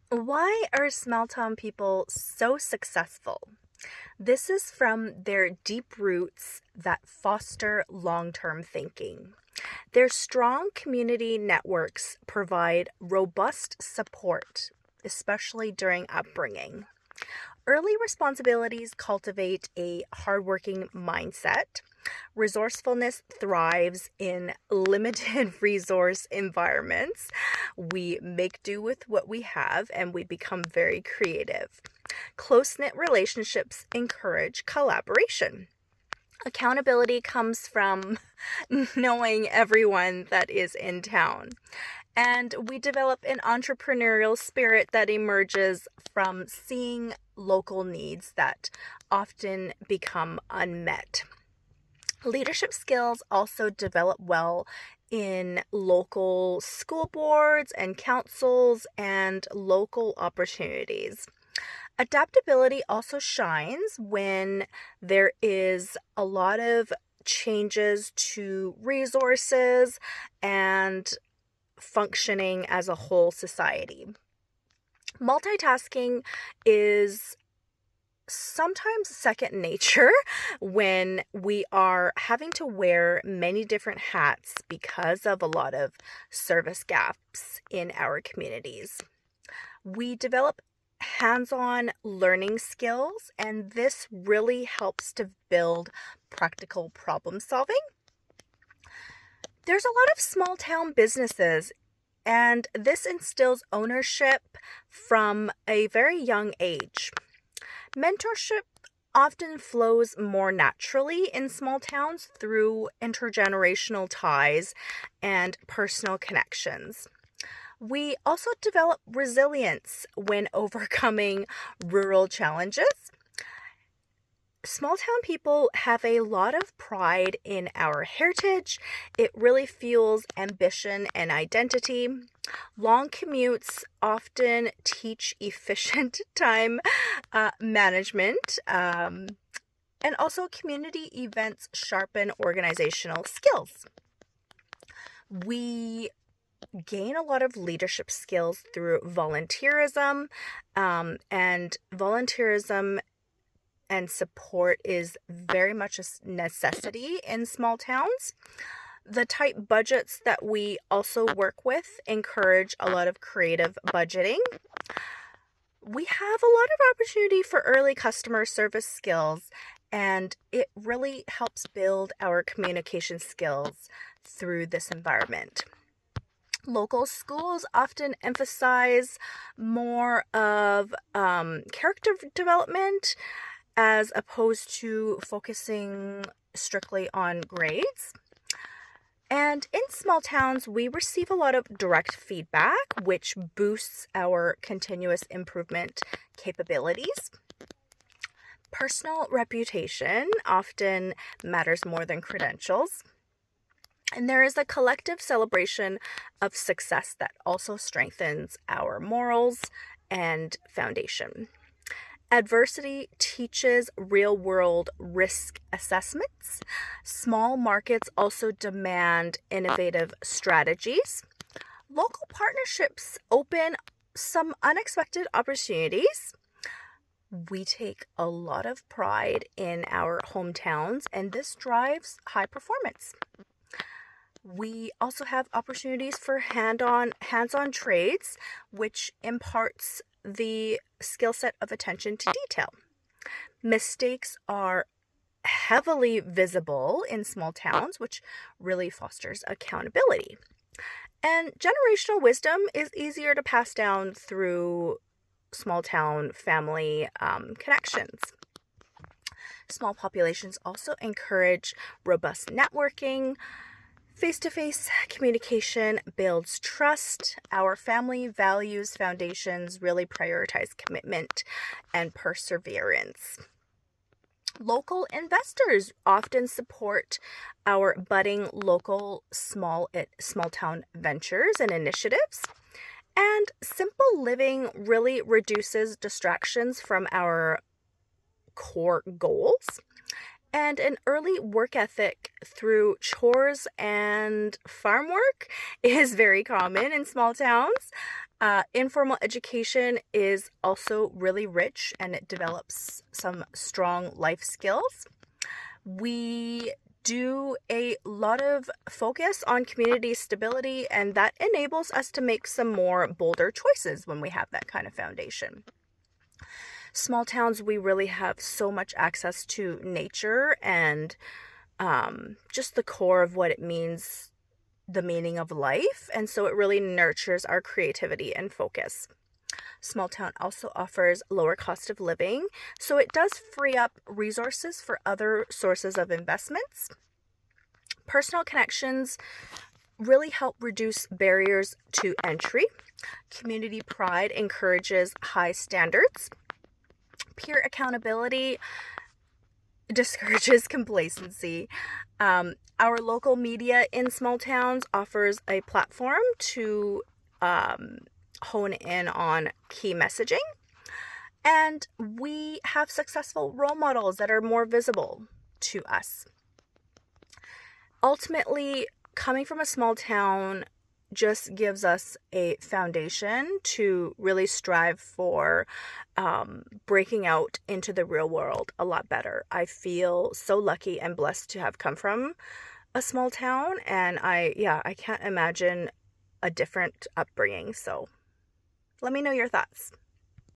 Why are small town people so successful? This is from their deep roots that foster long term thinking. Their strong community networks provide robust support, especially during upbringing. Early responsibilities cultivate a hardworking mindset. Resourcefulness thrives in limited resource environments. We make do with what we have and we become very creative. Close knit relationships encourage collaboration. Accountability comes from knowing everyone that is in town. And we develop an entrepreneurial spirit that emerges from seeing local needs that often become unmet. Leadership skills also develop well in local school boards and councils and local opportunities. Adaptability also shines when there is a lot of changes to resources and functioning as a whole society. Multitasking is sometimes second nature when we are having to wear many different hats because of a lot of service gaps in our communities. We develop hands on learning skills, and this really helps to build practical problem solving. There's a lot of small town businesses, and this instills ownership from a very young age. Mentorship often flows more naturally in small towns through intergenerational ties and personal connections. We also develop resilience when overcoming rural challenges. Small town people have a lot of pride in our heritage. It really fuels ambition and identity. Long commutes often teach efficient time management, and also community events sharpen organizational skills. We gain a lot of leadership skills through volunteerism, and volunteerism and support is very much a necessity in small towns. The tight budgets that we also work with encourage a lot of creative budgeting. We have a lot of opportunity for early customer service skills, and it really helps build our communication skills through this environment. Local schools often emphasize more of character development as opposed to focusing strictly on grades. And in small towns, we receive a lot of direct feedback, which boosts our continuous improvement capabilities. Personal reputation often matters more than credentials. And there is a collective celebration of success that also strengthens our morals and foundation. Adversity teaches real world risk assessments. Small markets also demand innovative strategies. Local partnerships open some unexpected opportunities. We take a lot of pride in our hometowns, and this drives high performance. We also have opportunities for hands-on trades, which imparts the skill set of attention to detail. Mistakes are heavily visible in small towns, which really fosters accountability. And generational wisdom is easier to pass down through small town family connections. Small populations also encourage robust networking. Face-to-face communication builds trust. Our family values foundations really prioritize commitment and perseverance. Local investors often support our budding local small town ventures and initiatives. And simple living really reduces distractions from our core goals. And an early work ethic through chores and farm work is very common in small towns. Informal education is also really rich and it develops some strong life skills. We do a lot of focus on community stability, and that enables us to make some more bolder choices when we have that kind of foundation. Small towns, we really have so much access to nature and just the core of what it means, the meaning of life, and so it really nurtures our creativity and focus. Small town also offers lower cost of living, so it does free up resources for other sources of investments. Personal connections really help reduce barriers to entry. Community pride encourages high standards. Peer accountability discourages complacency. Our local media in small towns offers a platform to hone in on key messaging, and we have successful role models that are more visible to us. Ultimately, coming from a small town just gives us a foundation to really strive for breaking out into the real world a lot better. I feel so lucky and blessed to have come from a small town, and I can't imagine a different upbringing. So let me know your thoughts.